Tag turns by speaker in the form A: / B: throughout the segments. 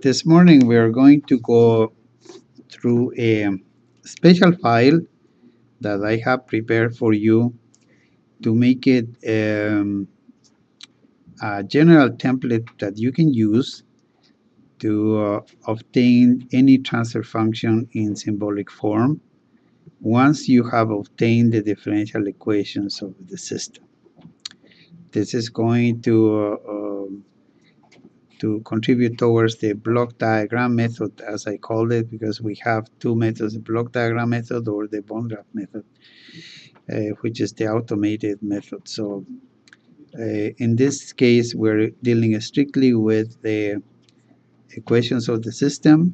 A: This morning we are going to go through a special file that I have prepared for you to make it a general template that you can use to obtain any transfer function in symbolic form once you have obtained the differential equations of the system. This is going to contribute towards the block diagram method, as I called it, because we have two methods, the block diagram method or the bond graph method, which is the automated method. So in this case, we're dealing strictly with the equations of the system,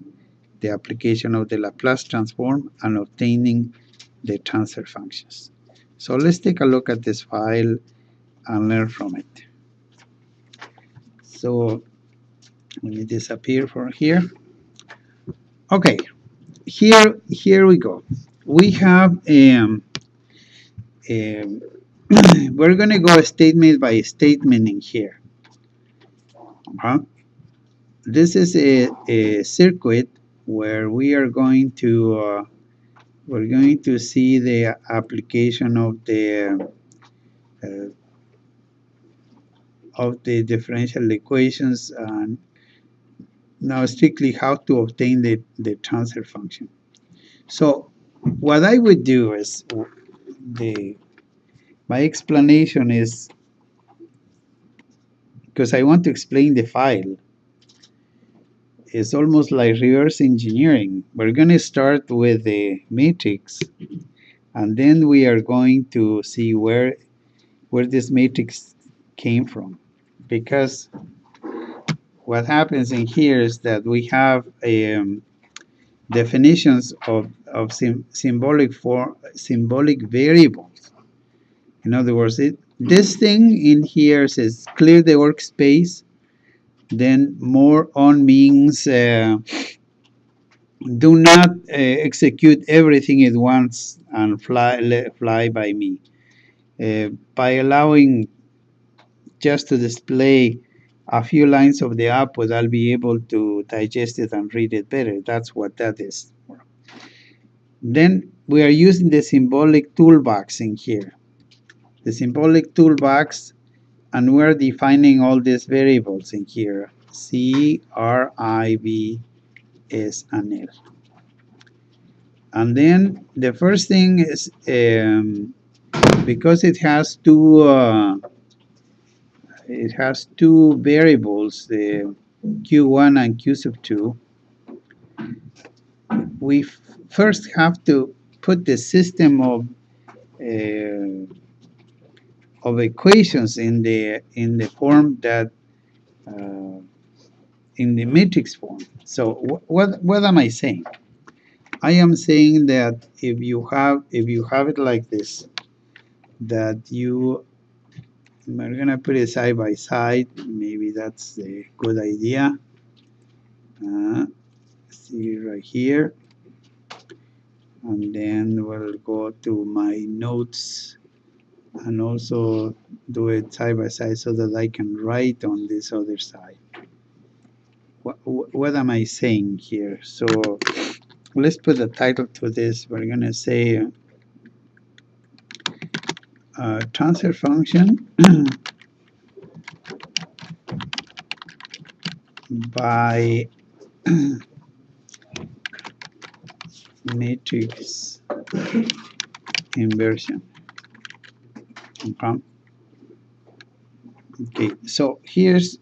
A: the application of the Laplace transform, and obtaining the transfer functions. So let's take a look at this file and learn from it. So let me disappear from here. Okay, here we go. We have we're going to go statement by statement in here. This is a circuit where we're going to see the application uh, of the differential equations and now strictly how to obtain the transfer function. So what I would do is my explanation is, because I want to explain the file, it's almost like reverse engineering. We're going to start with the matrix, and then we are going to see where this matrix came from. Because what happens in here is that we have definitions of symbolic variables. In other words, this thing in here says clear the workspace. Then more on means do not execute everything at once and fly by me. By allowing just to display a few lines of the output, I'll be able to digest it and read it better. That's what that is. Then we are using the symbolic toolbox in here. The symbolic toolbox, and we're defining all these variables in here. C, R, I, V, S, and L. And then the first thing is, because it has two variables, the Q1 and Q sub 2, we first have to put the system of equations in the form that in the matrix form. So what am I saying? I am saying that if you have it like this, that you are gonna put it side by side. Maybe that's a good idea. See right here, and then we'll go to my notes and also do it side by side so that I can write on this other side. What am I saying here? So let's put a title to this. We're gonna say transfer function by matrix inversion. Okay, so here's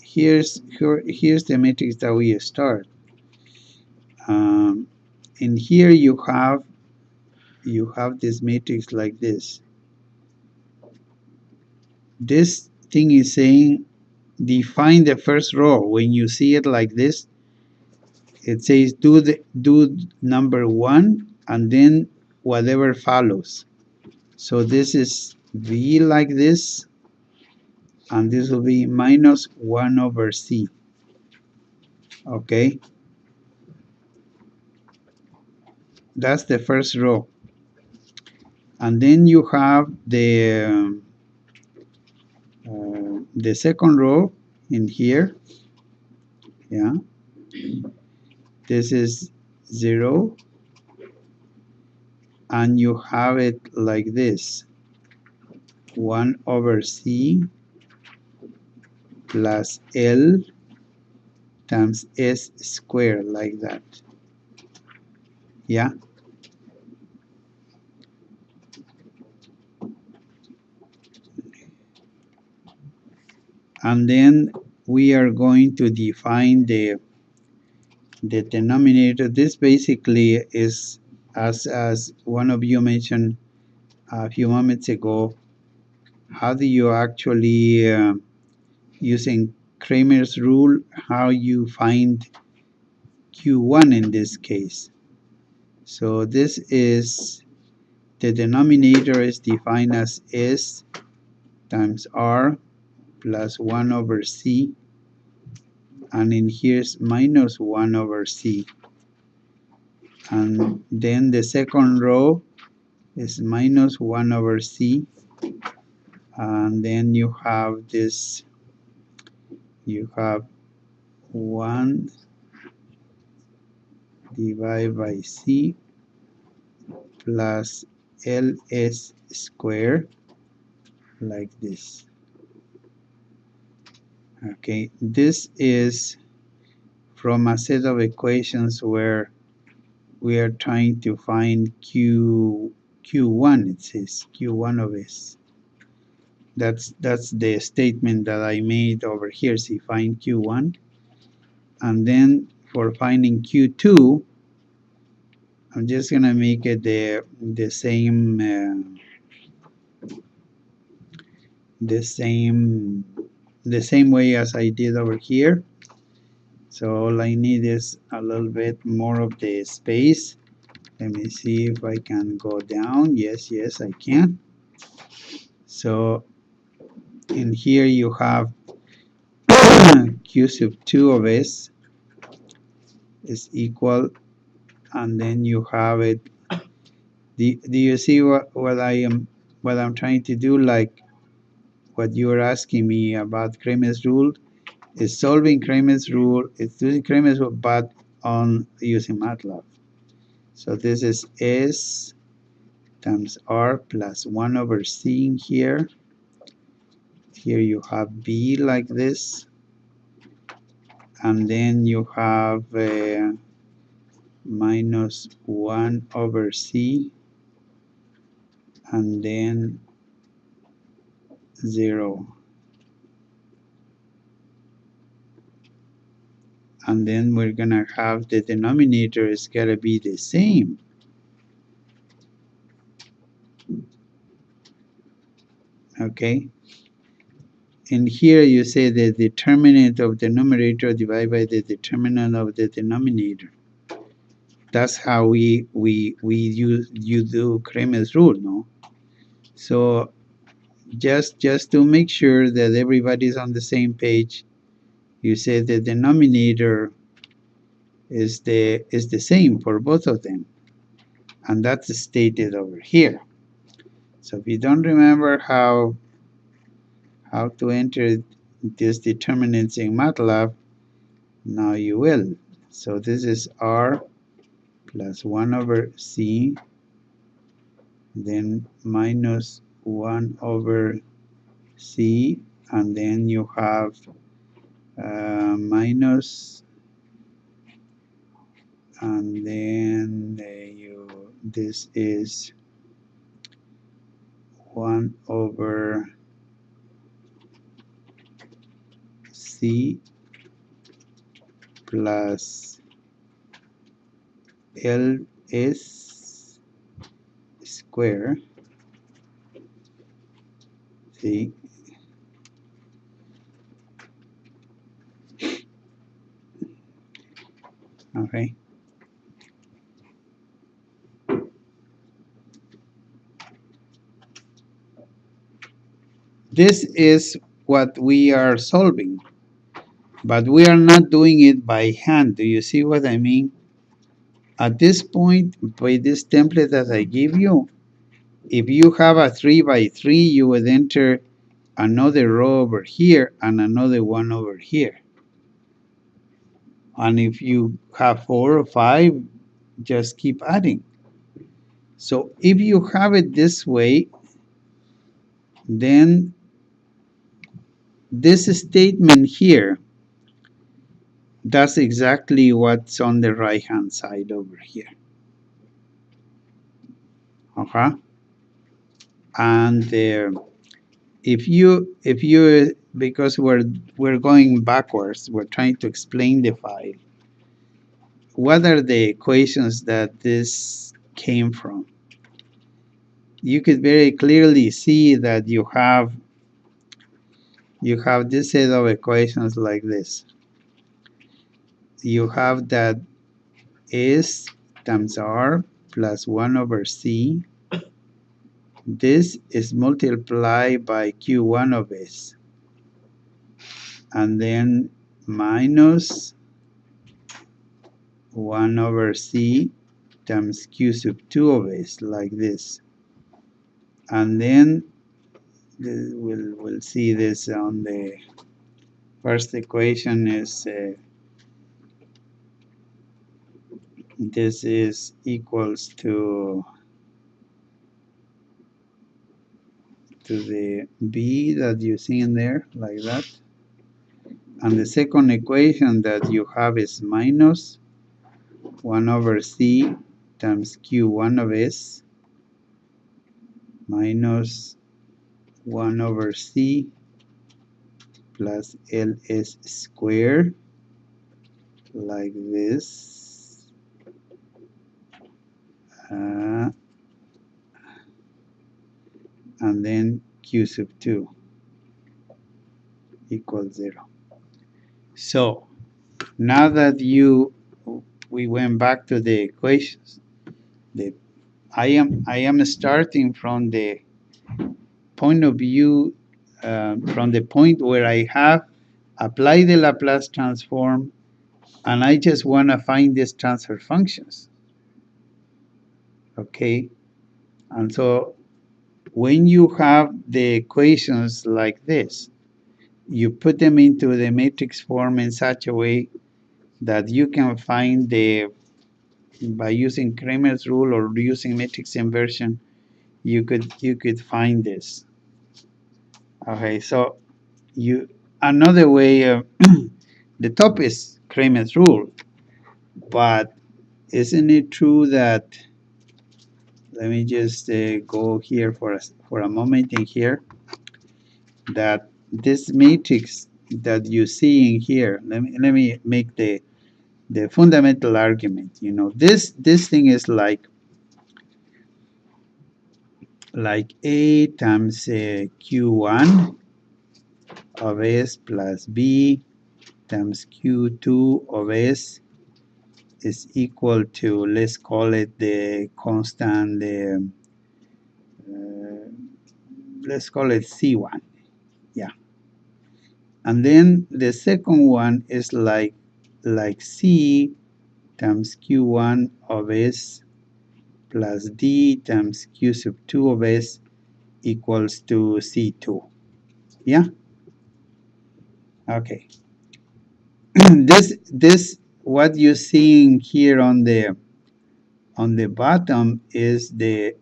A: the matrix that we start. In here you have this matrix like this. This thing is saying define the first row. When you see it like this, it says do number 1 and then whatever follows. So this is V like this, and this will be minus 1 over C. Okay, that's the first row. And then you have the second row in here, yeah, This is 0, and you have it like this: 1 over c plus L times S squared, like that. Yeah? And then we are going to define the denominator. This basically is, as one of you mentioned a few moments ago, how do you actually, using Kramer's rule, how you find Q1 in this case. So this is, the denominator is defined as S times R plus 1 over C, and in here's minus 1 over C. And then the second row is minus 1 over C, and then you have this, you have 1 divided by C plus LS squared, like this. Okay, this is from a set of equations where we are trying to find Q1. It says Q1 of S. That's the statement that I made over here. See, find Q1, and then for finding Q2, I'm just gonna make it the same the same way as I did over here. So all I need is a little bit more of the space. Let me see if I can go down. Yes, I can. So in here you have Q sub 2 of S is equal, and then you have it. Do you see what I'm trying to do? Like what you were asking me about Kramer's rule is solving Kramer's rule. It's using Kramer's rule, but on using MATLAB. So this is S times R plus 1 over C in here. Here you have B like this, and then you have minus 1 over C, and then 0. And then we're gonna have the denominator is gonna be the same. Okay? And here you say the determinant of the numerator divided by the determinant of the denominator. That's how we you do Kramer's rule, no? So just to make sure that everybody's on the same page, you say the denominator is the same for both of them, and that's stated over here. So if you don't remember how to enter these determinants in MATLAB, now you will. So this is R plus 1 over C, then minus 1 over C, and then you have minus, and then this is 1 over C plus LS square. See, okay. This is what we are solving, but we are not doing it by hand. Do you see what I mean? At this point, by this template that I give you, if you have a 3 by 3, you would enter another row over here and another one over here. And if you have 4 or 5, just keep adding. So if you have it this way, then this statement here does exactly what's on the right hand side over here. Okay? And if you because we're going backwards, we're trying to explain the file. What are the equations that this came from? You could very clearly see that you have this set of equations like this. You have that S times R plus 1 over C. This is multiplied by Q1 of S. And then minus 1 over C times Q sub 2 of S, like this. And then we'll see this on the first equation is this is equals to the B that you see in there, like that. And the second equation that you have is minus 1 over C times Q1 of S minus 1 over C plus LS squared, like this. And then Q sub 2 equals 0. So now that we went back to the equations, I am starting from the point of view, from the point where I have applied the Laplace transform, and I just want to find these transfer functions. Okay, and so when you have the equations like this, you put them into the matrix form in such a way that you can find by using Cramer's rule or using matrix inversion, you could find this. Okay, so another way the top is Cramer's rule, but isn't it true that, let me just go here for a moment in here, that this matrix that you see in here, let me make the fundamental argument. This thing is like A times Q1 of S plus B times Q2 of S is equal to, let's call it the constant, let's call it C1. Yeah. And then the second one is like C times Q1 of S plus D times Q sub 2 of S equals to C2. Yeah? Okay. This what you're seeing here on the bottom is the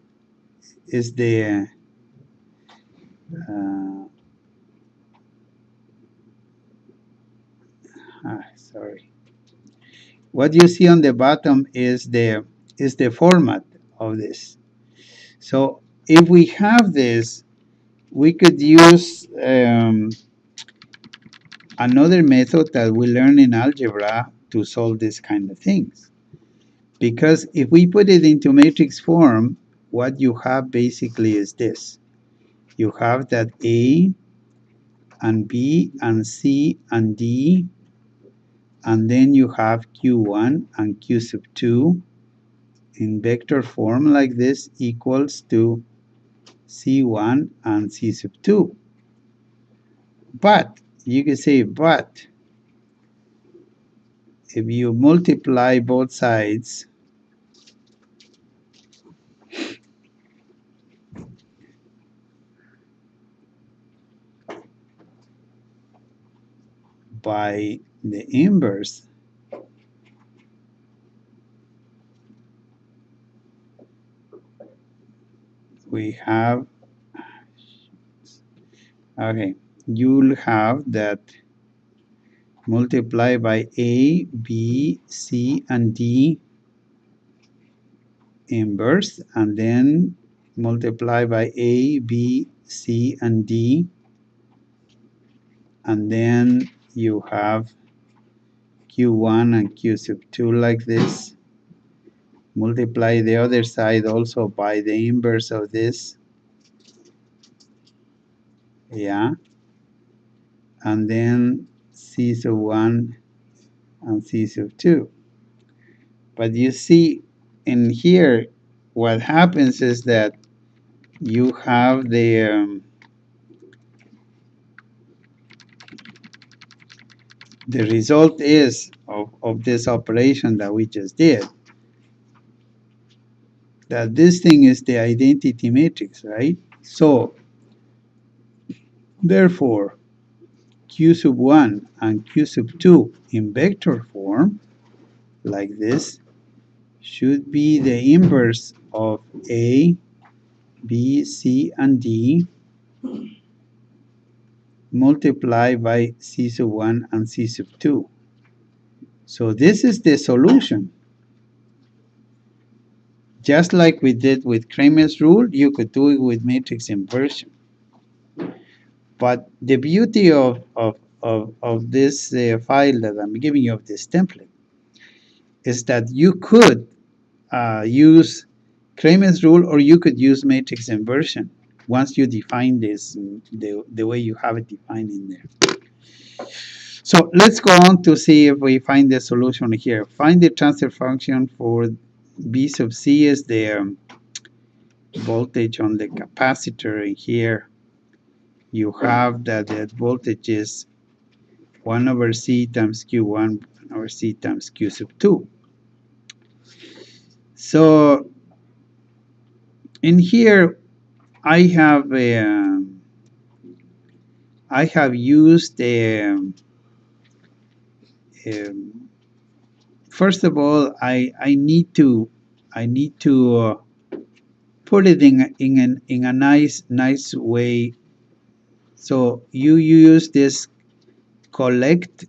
A: uh, sorry. What you see on the bottom is the format of this. So if we have this, we could use another method that we learn in algebra to solve this kind of things. Because if we put it into matrix form, what you have basically is this. You have that A and B and C and D, and then you have Q1 and Q sub 2 in vector form like this equals to C1 and C sub 2. But you can say, but if you multiply both sides by the inverse we have, okay, you'll have that multiply by A, B, C, and D inverse, and then multiply by A, B, C, and D, and then you have Q1 and Q sub 2 like this. Multiply the other side also by the inverse of this, yeah, and then C sub 1 and C sub 2. But you see in here, what happens is that you have the result is of this operation that we just did, that this thing is the identity matrix, right? So therefore Q sub 1 and Q sub 2 in vector form like this should be the inverse of A, B, C, and D multiplied by C sub 1 and C sub 2. So this is the solution. Just like we did with Cramer's rule, you could do it with matrix inversion. But the beauty of this file that I'm giving you, of this template, is that you could use Cramer's rule, or you could use matrix inversion once you define this the way you have it defined in there. So let's go on to see if we find the solution here. Find the transfer function for B sub C is the voltage on the capacitor. In here you have that the voltage is 1 over C times Q1, 1 over C times Q sub 2. So in here I have used first of all I need to put it in a nice way. So you use this collect,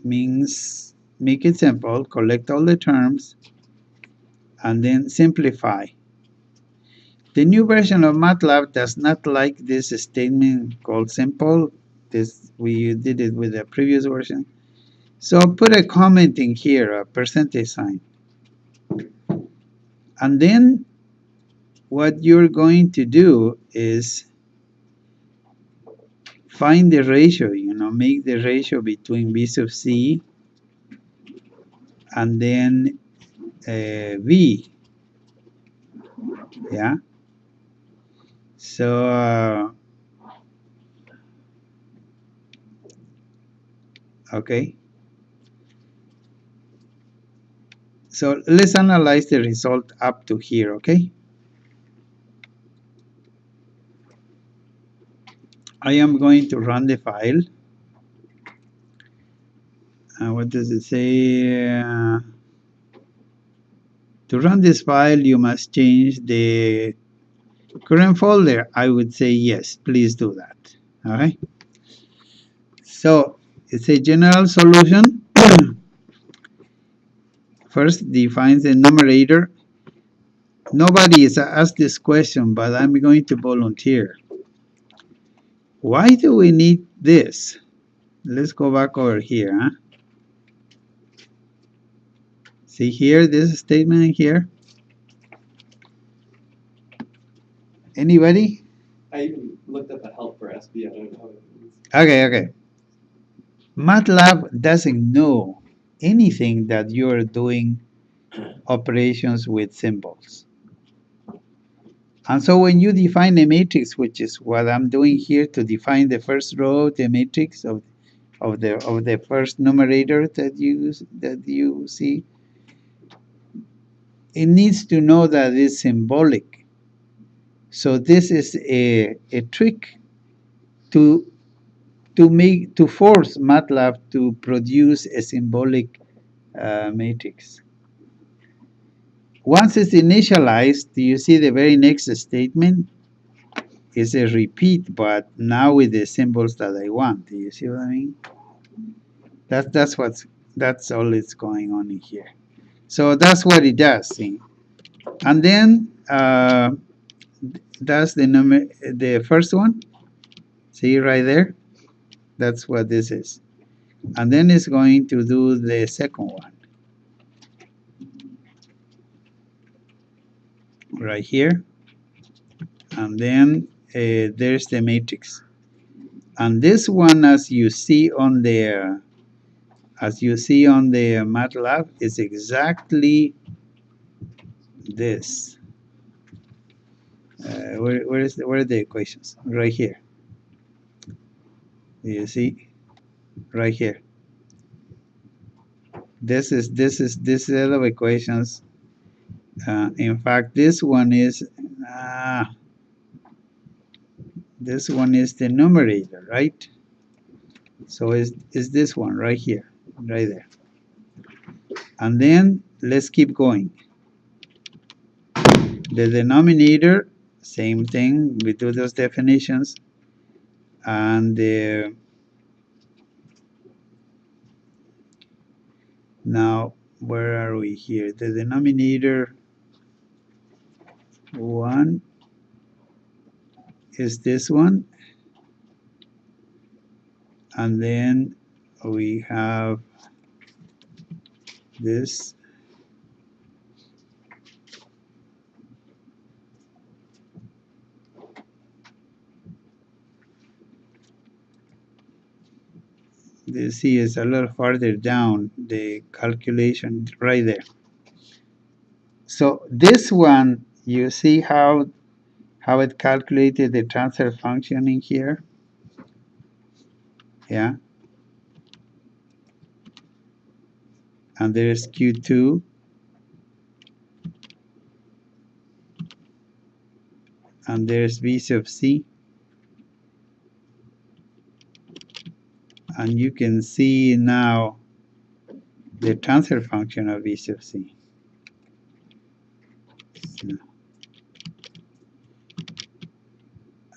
A: means make it simple, collect all the terms, and then simplify. The new version of MATLAB does not like this statement called simple. This, we did it with the previous version. So put a comment in here, a percentage sign. And then what you're going to do is find the ratio, make the ratio between B sub C and then V, yeah? So, okay. So let's analyze the result up to here, okay? I am going to run the file. What does it say? To run this file, you must change the current folder. I would say yes, please do that. All right. So it's a general solution. First, defines the numerator. Nobody is asked this question, but I'm going to volunteer. Why do we need this? Let's go back over here. Huh? See here, this statement here. Anybody?
B: I even looked at the help for SB. I don't know what it means.
A: Okay. MATLAB doesn't know anything that you're doing operations with symbols. And so when you define a matrix, which is what I'm doing here to define the first row, the matrix of the first numerator that you see, it needs to know that it's symbolic. So this is a trick to force MATLAB to produce a symbolic matrix. once it's initialized, you see the very next statement is a repeat, but now with the symbols that I want. Do you see what I mean? That's all it's going on in here. So that's what it does. See? And then that's the first one. See right there? That's what this is. And then it's going to do the second one right here. And then there's the matrix. And this one, as you see on the MATLAB, is exactly this. Where are the equations? Right here. You see, right here. This set of equations. In fact, this one is the numerator, right? So is this one right here, right there. And then let's keep going. The denominator, same thing. We do those definitions, and now where are we here? The denominator one is this one, and then we have this. The C is a little farther down, the calculation right there. So this one, you see how it calculated the transfer function in here? Yeah. And there's Q2. And there's V sub C. And you can see now the transfer function of V sub C.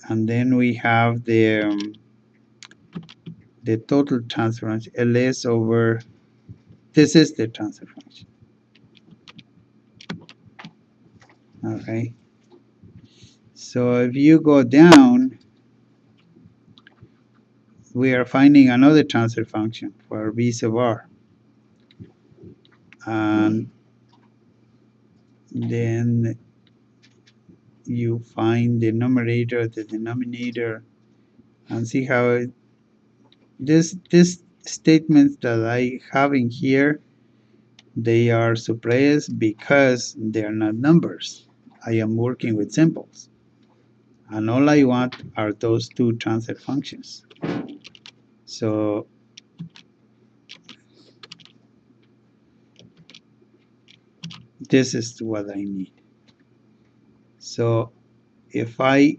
A: And then we have the total transfer function, LS over, this is the transfer function. Okay. So if you go down, we are finding another transfer function for V sub R. And then you find the numerator, the denominator, and see how this statements that I have in here, they are suppressed because they are not numbers. I am working with symbols. And all I want are those two transfer functions. So this is what I need. So if I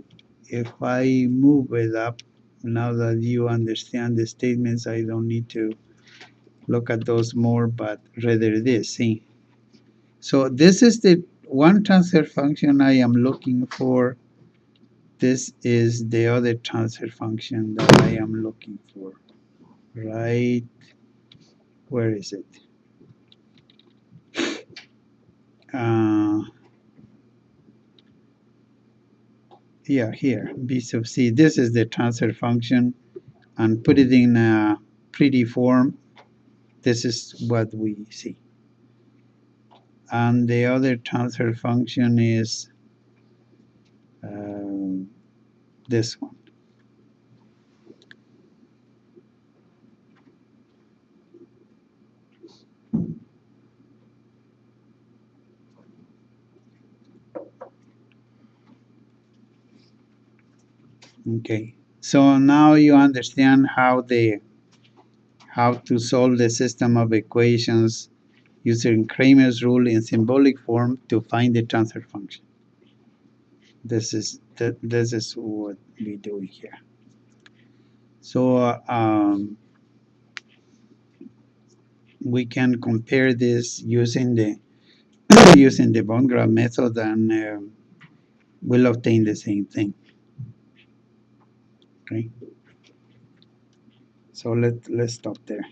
A: move it up, now that you understand the statements, I don't need to look at those more, but rather this, see. So this is the one transfer function I am looking for. This is the other transfer function that I am looking for. Right, where is it? Yeah, here, B sub C. This is the transfer function, and put it in a pretty form. This is what we see. And the other transfer function is this one. Okay, so now you understand how to solve the system of equations using Cramer's rule in symbolic form to find the transfer function. This is what we do here. So we can compare this using using the bone graft method, and we'll obtain the same thing. Okay. So let's stop there.